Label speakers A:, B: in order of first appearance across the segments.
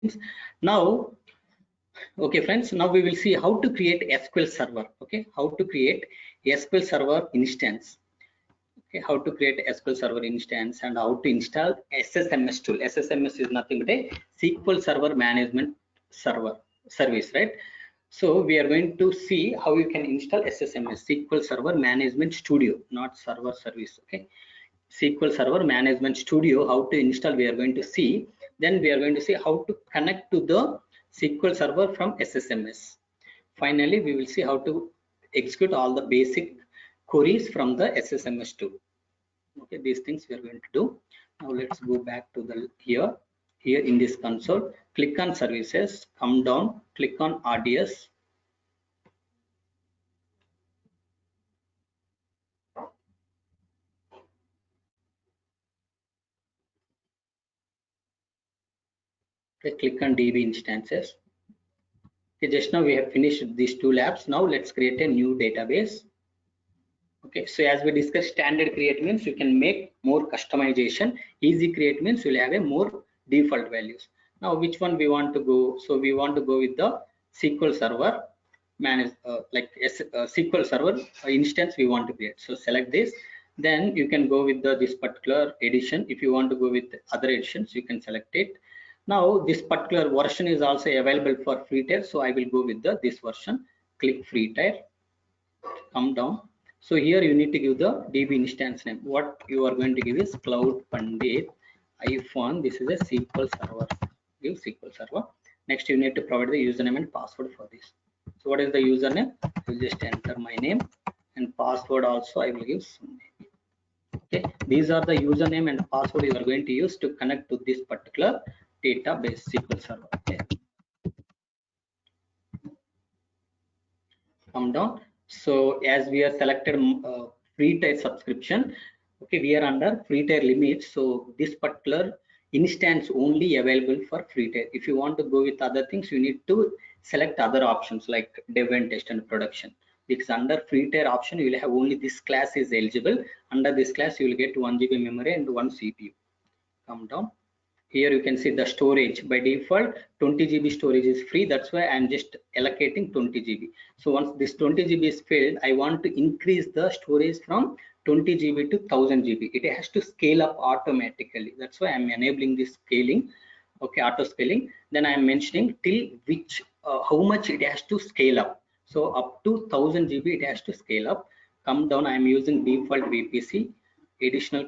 A: things. Now, okay friends, now we will see how to create SQL server. Okay, how to create SQL server instance. Okay, how to create SQL server instance and how to install SSMS tool. SSMS is nothing but a SQL server management server service, right? So we are going to see how you can install SSMS, SQL Server Management Studio, not server service. Okay, SQL Server Management Studio, how to install we are going to see. Then we are going to see how to connect to the SQL Server from SSMS. Finally, we will see how to execute all the basic queries from the SSMS tool. Okay, these things we are going to do. Now let's go back to the here in this console, click on services, come down, click on RDS. Okay, click on DB instances. Okay, just now we have finished these two labs. Now let's create a new database. Okay, so as we discussed, standard create means you can make more customization. Easy create means you'll have a more default values. Now which one we want to go? So we want to go with the SQL Server manage SQL Server instance we want to create. So select this. Then you can go with this particular edition. If you want to go with other editions, you can select it. Now this particular version is also available for free tier. So I will go with this version. Click free tier. Come down. So here you need to give the DB instance name. What you are going to give is Cloud Pandit iPhone. This is a SQL Server. Give SQL Server. Next you need to provide the username and password for this. So what is the username? I will just enter my name, and password also I will give some name. Okay, these are the username and password you are going to use to connect to this particular database SQL Server. Okay, come down. So as we are selected free tier subscription, okay, we are under free tier limit. So this particular instance only available for free tier. If you want to go with other things, you need to select other options like dev and test and production. Because under free tier option, you will have only this class is eligible. Under this class, you will get 1 GB memory and 1 CPU. Come down. Here you can see the storage. By default 20 GB storage is free, that's why I'm just allocating 20 GB. So once this 20 GB is filled, I want to increase the storage from 20 GB to 1000 GB. It has to scale up automatically, that's why I'm enabling this scaling. Okay, auto scaling. Then I'm mentioning till which how much it has to scale up. So up to 1000 GB it has to scale up. Come down, I'm using default VPC. Additional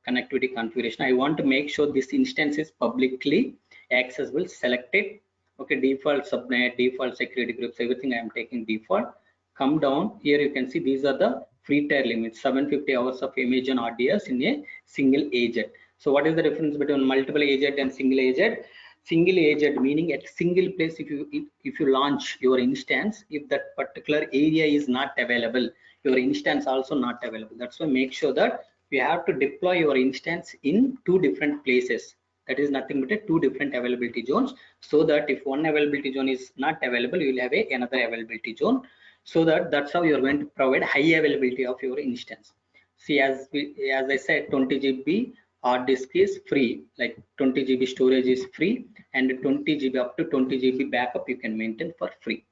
A: connectivity configuration, I want to make sure this instance is publicly accessible. Select it. Okay, default subnet, default security groups, everything I am taking default. Come down, here you can see these are the free tier limits. 750 hours of image and RDS in a single agent. So what is the difference between multiple agent and single agent? Single agent meaning at single place, if you launch your instance, if that particular area is not available, your instance also not available. That's why make sure that you have to deploy your instance in two different places. That is nothing but two different availability zones, so that if one availability zone is not available, you will have another availability zone. So that's how you are going to provide high availability of your instance. See, as I said, 20 GB hard disk is free, like 20 GB storage is free, and 20 GB up to 20 GB backup you can maintain for free.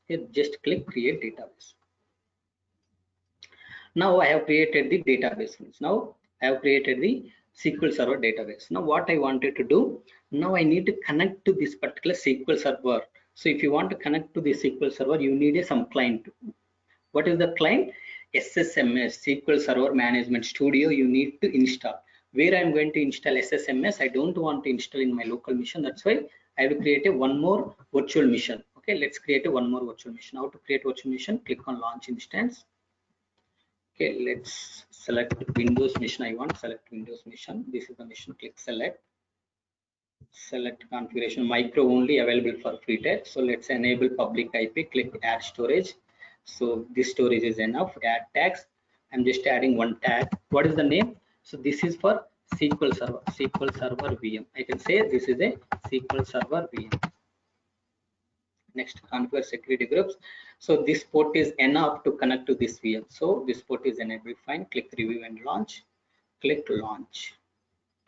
A: Okay, just click create database. Now I have created the database. Now I have created the SQL Server database. Now what I wanted to do, now I need to connect to this particular SQL Server. So if you want to connect to the SQL Server, you need some client. What is the client? SSMS, SQL Server Management Studio. You need to install. Where I'm going to install SSMS, I don't want to install in my local machine. That's why I will create a one more virtual machine. Okay, let's create a one more virtual machine. How to create virtual machine? Click on launch instance. Okay, let's select Windows machine. I want select Windows machine. This is the machine. Click select configuration. Micro only available for free tier. So let's enable public IP. Click add storage. So this storage is enough. Add tags. I'm just adding one tag. What is the name? So this is for SQL Server. SQL Server VM. I can say this is a SQL Server VM. Next, configure security groups. So this port is enough to connect to this VM. So this port is enabled. Fine. Click review and launch. Click launch.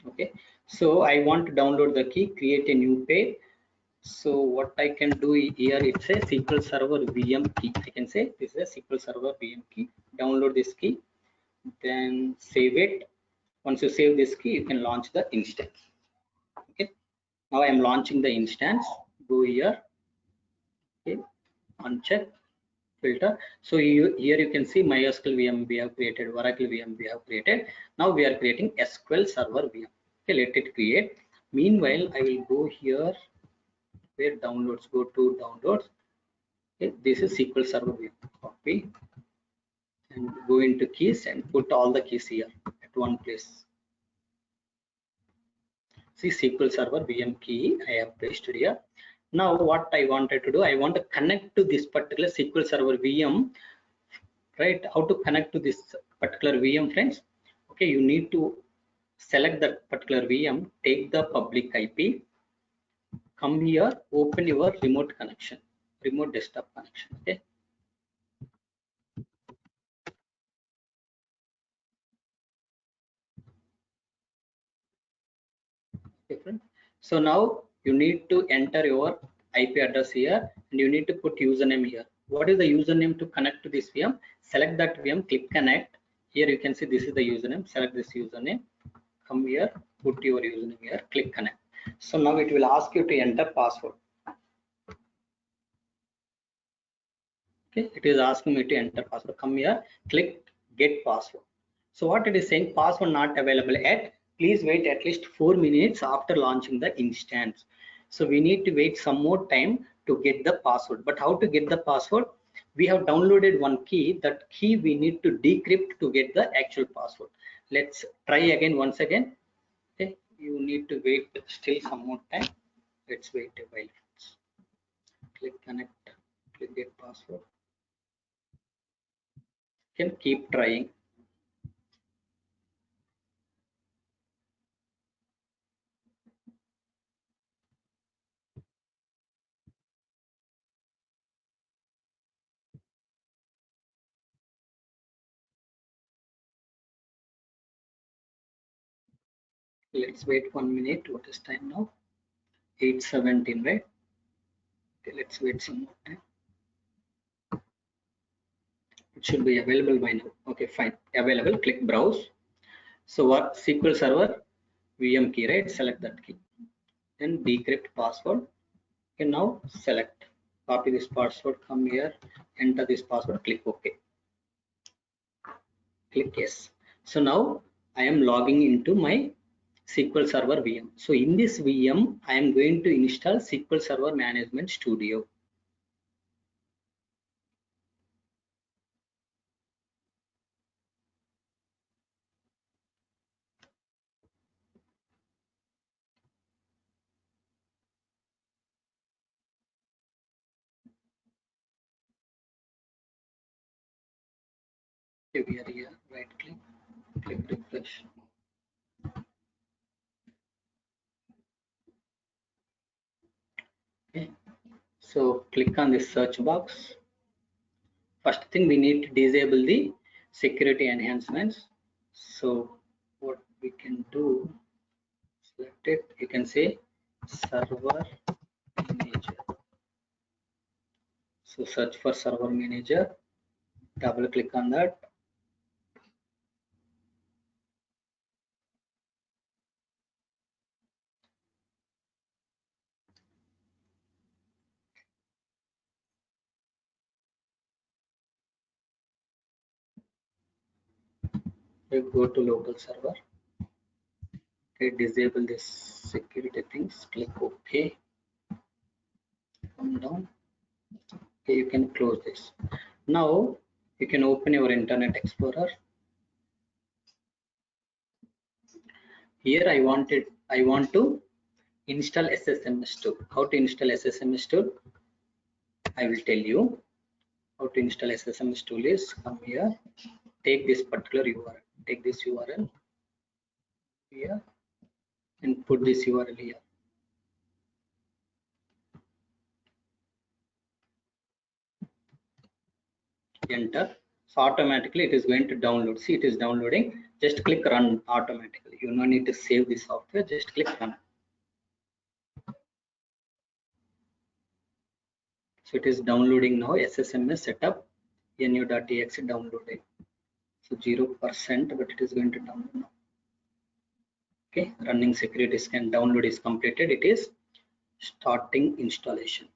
A: Okay. So I want to download the key. Create a new page. So what I can do here, it's a SQL Server VM key. I can say this is a SQL Server VM key. Download this key, then save it. Once you save this key, you can launch the instance. Okay. Now I am launching the instance. Go here. Okay. Uncheck filter. So here you can see MySQL VM we have created, Oracle VM we have created. Now we are creating SQL Server VM. Okay, let it create. Meanwhile, I will go here where downloads. Go to downloads. Okay, this is SQL Server VM. Copy and go into keys and put all the keys here at one place. See SQL Server VM key I have pasted here. Now what I wanted to do, I want to connect to this particular SQL Server VM. Right, how to connect to this particular VM, friends? Okay, you need to select that particular VM, take the public IP, come here, open your remote connection, remote desktop connection. Okay, different. So now you need to enter your IP address here and you need to put username here. What is the username to connect to this VM? Select that VM, click connect. Here you can see this is the username. Select this username, come here, put your username here, click connect. So now it will ask you to enter password. Okay, it is asking me to enter password. Come here, click get password. So what it is saying, password not available yet. Please wait at least 4 minutes after launching the instance. So we need to wait some more time to get the password. But how to get the password? We have downloaded one key. That key we need to decrypt to get the actual password. Let's try again once again. Okay, you need to wait still some more time. Let's wait a while. Click connect, click get password. Can keep trying. Let's wait 1 minute. What is time now? 8:17, right? Okay, let's wait some more time. It should be available by now. Okay, fine. Available. Click browse. So what SQL Server VM key, right? Select that key. Then decrypt password. Okay, now select. Copy this password. Come here. Enter this password. Click OK. Click yes. So now I am logging into my SQL Server VM. So in this VM, I am going to install SQL Server Management Studio. Okay, we are here. Right click, click refresh. Okay, so click on this search box. First thing, we need to disable the security enhancements. So what we can do, select it. You can say server manager. So search for server manager. Double click on that. We go to local server. Okay, disable this security things. Click OK. Come down. Okay, you can close this. Now you can open your Internet Explorer. Here I want to install SSMS tool. How to install SSMS tool? I will tell you. How to install SSMS tool is, come here, take this particular URL, take this URL here and put this URL here. Enter. So automatically it is going to download. See, it is downloading. Just click run automatically. You no need to save the software. Just click run. So it is downloading now. SSMS setup nu.exe downloaded. So 0%, but it is going to download now. Okay, running security scan, download is completed. It is starting installation.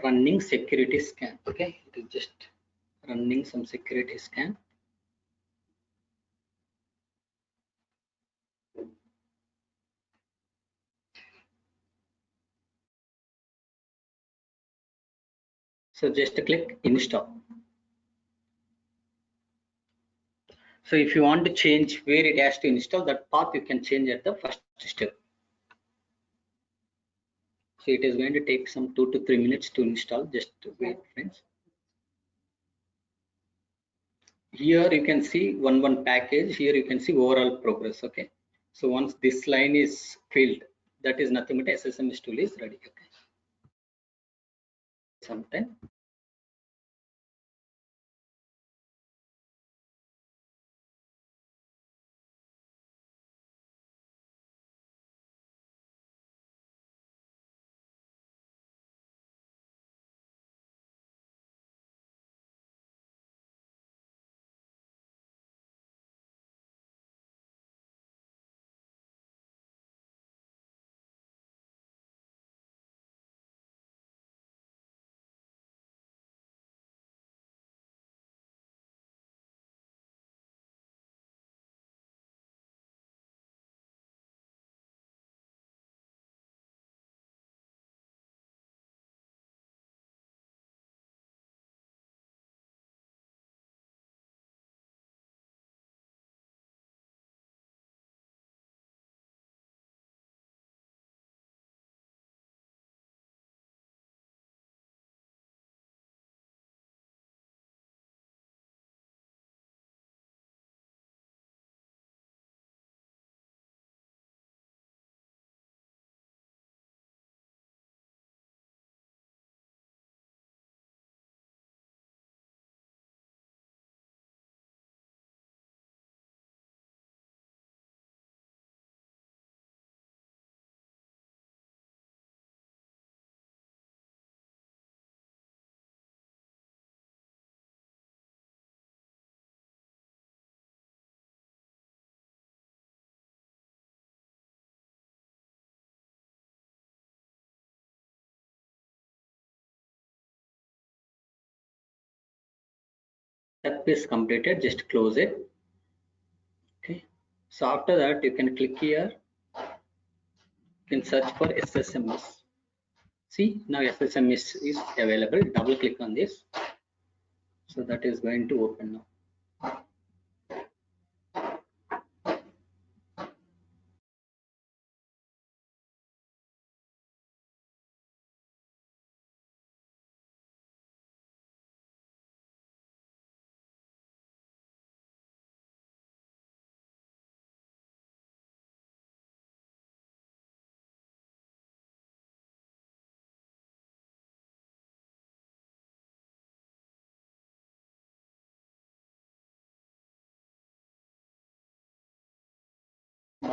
A: Running security scan. Okay, it is just running some security scan. So just click install. So if you want to change where it has to install, that path you can change at the first step. So it is going to take some 2 to 3 minutes to install. Just wait, friends. Here you can see one package. Here you can see overall progress. Okay. So once this line is filled, that is nothing but SSMS tool is ready. Okay. Sometime. Step is completed. Just close it. Okay. So after that, you can click here. You can search for SSMS. See, now SSMS is available. Double click on this. So that is going to open now.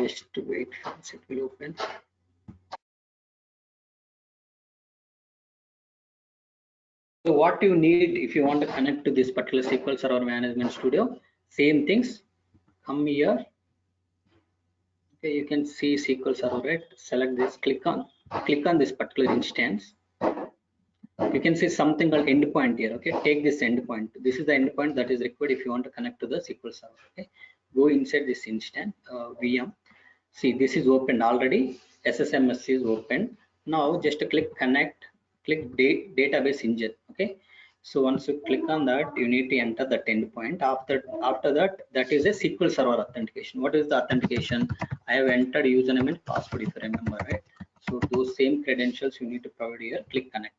A: Just wait, it will open. So what you need if you want to connect to this particular SQL Server Management Studio, same things. Come here. Okay, you can see SQL Server, right? Select this, click on this particular instance. You can see something called endpoint here. Okay, take this endpoint. This is the endpoint that is required if you want to connect to the SQL Server. Okay, go inside this instance VM. See, this is opened already. SSMS is open. Now just click connect, click database engine. Okay, so once you click on that, you need to enter that endpoint. After that, that is a SQL Server authentication. What is the authentication? I have entered username and password, if you remember, right? So those same credentials you need to provide here. Click connect.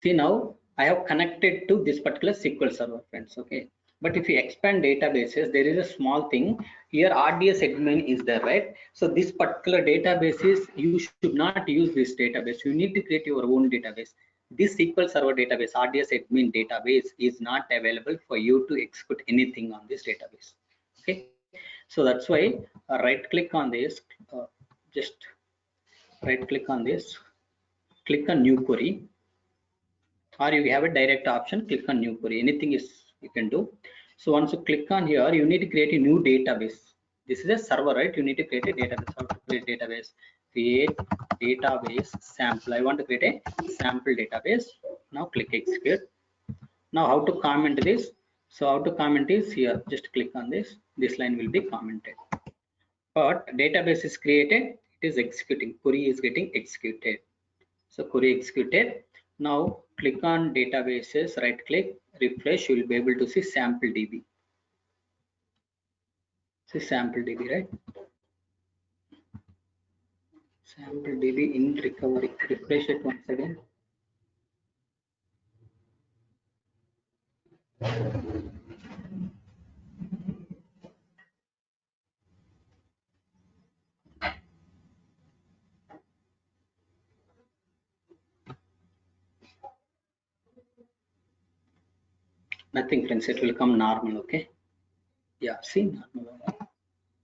A: See, now I have connected to this particular SQL Server, friends. Okay, but if you expand databases, there is a small thing here. RDS admin is there, right? So this particular database is, you should not use this database. You need to create your own database. this SQL Server database, RDS admin database, is not available for you to execute anything on this database. Okay, so that's why right click on this, just right click on this, click on new query, or you have a direct option, click on new query. Anything is you can do. So once you click on here, you need to create a new database. This is a server, right? You need to create a database. How to create database? Create database sample. I want to create a sample database. Now click execute. Now how to comment this? So how to comment is here. Just click on this. This line will be commented. But database is created. It is executing. Query is getting executed. So query executed. Now click on databases, right click, refresh, you will be able to see sample DB. See sample DB, right? Sample DB in recovery. Refresh it once again. Nothing, friends, it will come normal. Okay, yeah, see normal.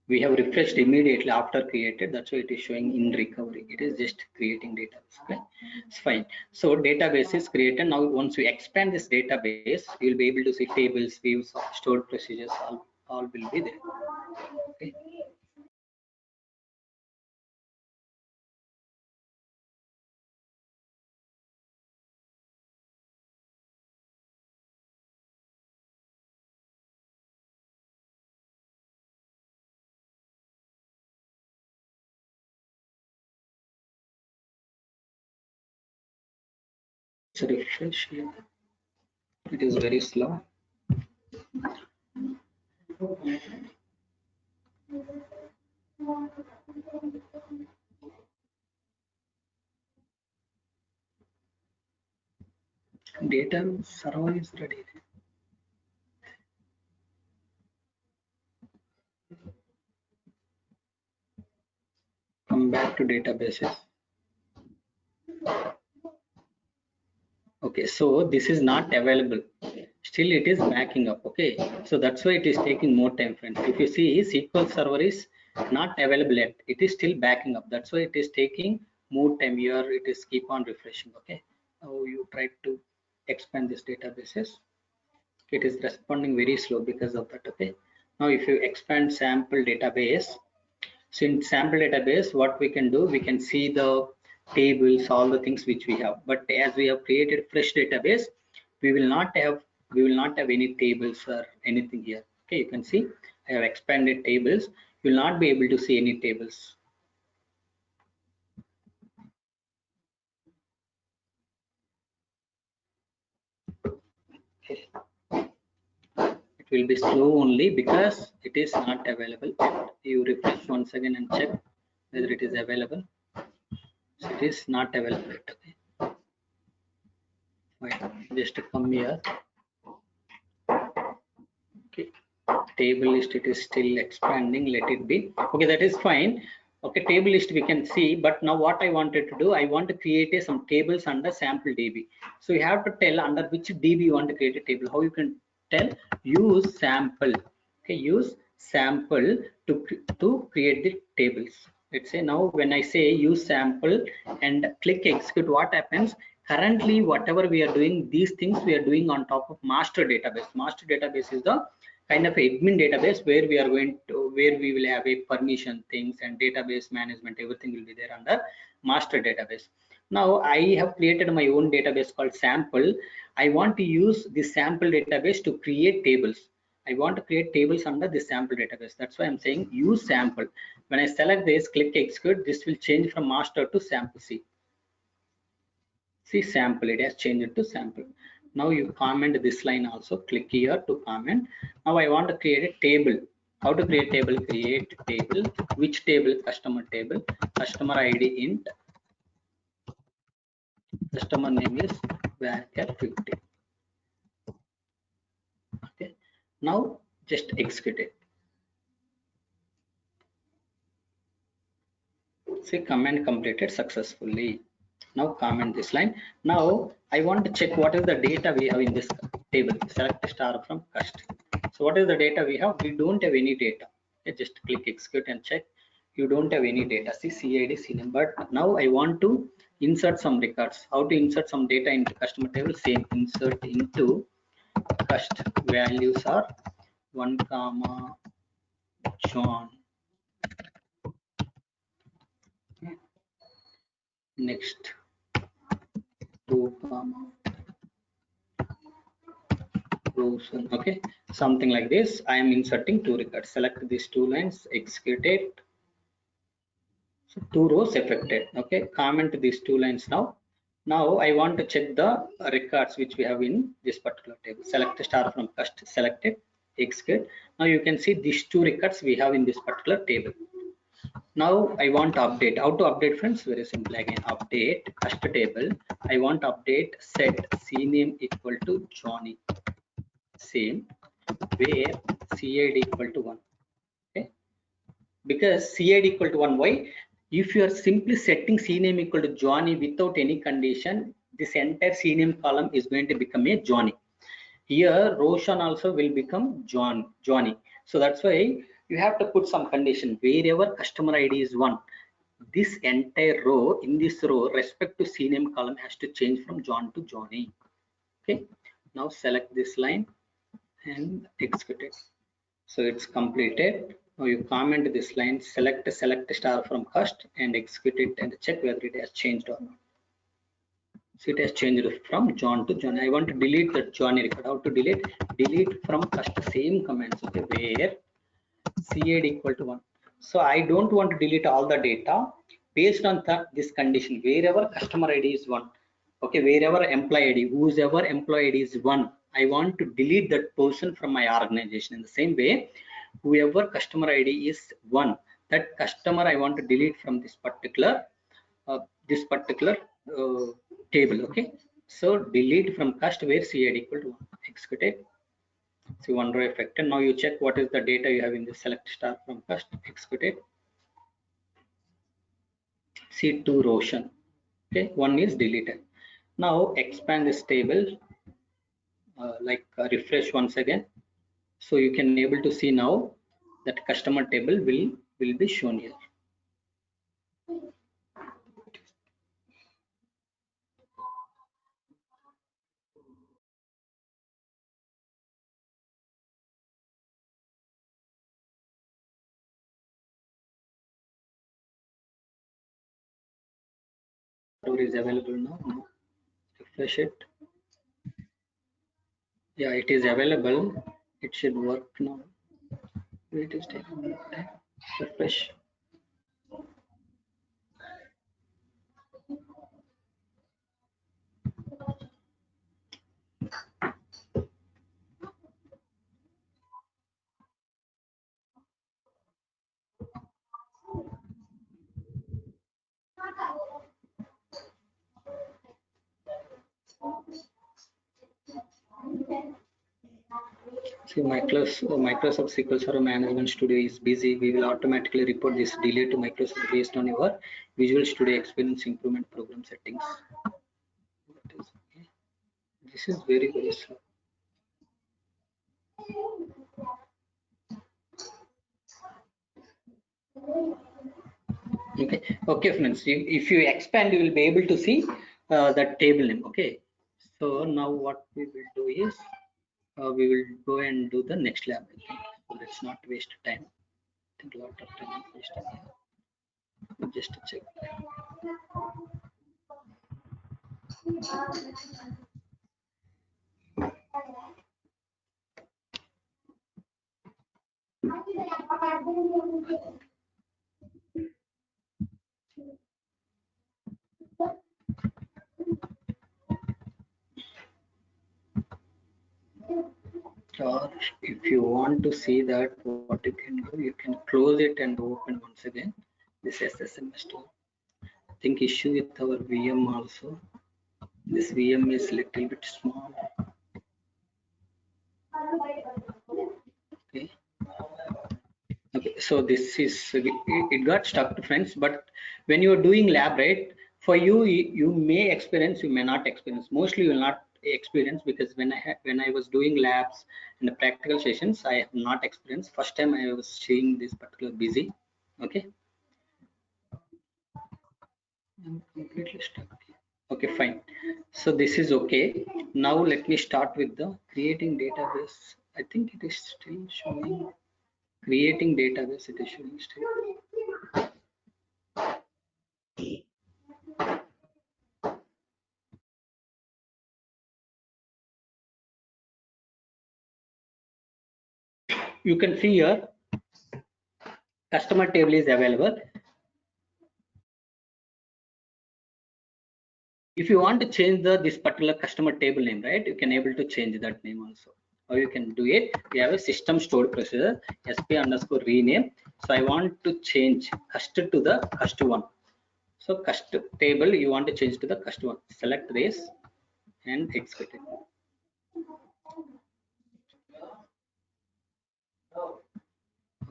A: We have refreshed immediately after created, that's why it is showing in recovery. It is just creating database. Okay, it's fine. So database is created. Now once we expand this database, you will be able to see tables, views, stored procedures, all will be there. Okay. So refresh here. It is very slow. Data server is ready. Come back to databases. Okay, so this is not available. Still it is backing up. Okay, so that's why it is taking more time, friends. If you see SQL Server is not available yet, it is still backing up. That's why it is taking more time. Here it is keep on refreshing. Okay, now you try to expand this databases. It is responding very slow because of that. Okay, now if you expand sample database, so in sample database, what we can do, we can see the tables, all the things which we have. But as we have created fresh database, we will not have any tables or anything here. Okay, you can see I have expanded tables. You will not be able to see any tables. Okay. It will be slow only because it is not available. You refresh once again and check whether it is available. So it is not available. Okay. Fine. Just come here. Okay, table list, it is still expanding, let it be. Okay, that is fine. Okay, table list we can see, but now what I wanted to do, I want to create some tables under sample DB. So you have to tell under which DB you want to create a table. How you can tell? Use sample. Okay, use sample to create the tables. Let's say now when I say use sample and click execute, what happens? Currently whatever we are doing, these things we are doing on top of master database. Master database is the kind of admin database where we are going to, where we will have a permission things and database management, everything will be there under master database. Now I have created my own database called sample. I want to use this sample database to create tables. I want to create tables under this sample database. That's why I'm saying use sample. When I select this, click execute, this will change from master to sample. See sample, it has changed to sample. Now you comment this line also, click here to comment. Now I want to create a table. How to create table? Create table. Which table? Customer table. Customer ID int. Customer name is varchar 50. Okay. Now just execute it. See command completed successfully. Now comment this line. Now I want to check what is the data we have in this table. Select star from cust. So what is the data we have? We don't have any data. Okay, just click execute and check. You don't have any data. See CID, CNAME. But now I want to insert some records. How to insert some data into customer table? Same, insert into cust. Values are 1 comma John. Okay. Next 2 comma Rosen. Okay, something like this. I am inserting 2 records. Select these 2 lines, execute it. So 2 rows affected. Okay, comment these 2 lines now. Now I want to check the records which we have in this particular table. Select star from cust, select it, execute. Now you can see these 2 records we have in this particular table. Now I want to update. How to update, friends? Very simple. Again, update cust table. I want to update set CNAME equal to Johnny. Same, where CID equal to 1. Okay, because CID equal to 1. Why? If you are simply setting CNAME equal to Johnny without any condition, this entire CNAME column is going to become a Johnny. Here Roshan also will become Johnny. So that's why you have to put some condition. Wherever customer ID is 1, this entire row, in this row, respect to CNAME column has to change from John to Johnny. Okay, now select this line and execute it. So it's completed. Now you comment this line, select star from cust and execute it and check whether it has changed or not. So it has changed from John to John. I want to delete that Johnny record. How to delete? Delete from cust, same commands. Okay, where CID equal to 1. So I don't want to delete all the data based on this condition. Wherever customer ID is 1, okay, wherever employee ID, whoever employee ID is 1, I want to delete that person from my organization. In the same way, whoever customer ID is 1, that customer I want to delete from this particular uh, table. Okay, so delete from cust where CID equal to 1. Execute it. See one row affected. Now you check what is the data you have in the select star from cust. Execute it. See 2 Roshan. Okay, 1 is deleted. Now expand this table, refresh once again. So you can able to see now that customer table will be shown here. Whatever is available now. Refresh it. Yeah, it is available. It should work now. It is taking more time. Refresh. So Microsoft SQL Server Management Studio is busy. We will automatically report this delay to Microsoft based on your Visual Studio Experience Improvement Program settings. This is very slow. Okay, friends. If you expand, you will be able to see the table name. Okay. So now what we will do is we will go and do the next lab. I think. So let's not waste time. I think a lot of time is wasted here. Just to check. Or if you want to see that, what you can do, you can close it and open once again this SSMS tool. I think issue with our VM also. This VM is little bit small. Okay. Okay, so this is it got stuck, friends. But when you are doing lab, right, For you, you may experience, you may not experience. Mostly you will not experience, because when I was doing labs and the practical sessions, I have not experienced. First time I was seeing this particular busy. Okay, I'm completely stuck. Okay, fine. So this is okay. Now let me start with the creating database. I think it is still showing creating database. It is showing still. You can see here customer table is available. If you want to change this particular customer table name, right, you can able to change that name also, or you can do it. We have a system stored procedure sp underscore rename. So I want to change cust to the cust one. So cust table you want to change to the cust one. Select this and execute it.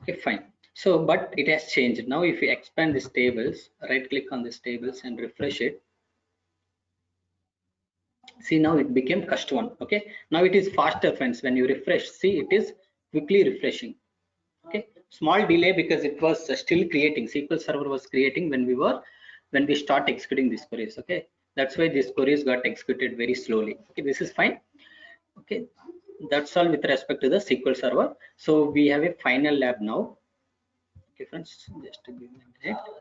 A: Okay, fine. So but it has changed. Now if you expand these tables, right click on these tables and refresh it. See, now it became cust one. Okay, now it is faster, friends. When you refresh, see, it is quickly refreshing. Okay, small delay because it was still creating. SQL Server was creating when we start executing these queries. Okay, that's why these queries got executed very slowly. Okay, this is fine. Okay, that's all with respect to the SQL Server. So we have a final lab now. Okay, friends, just to give me a minute.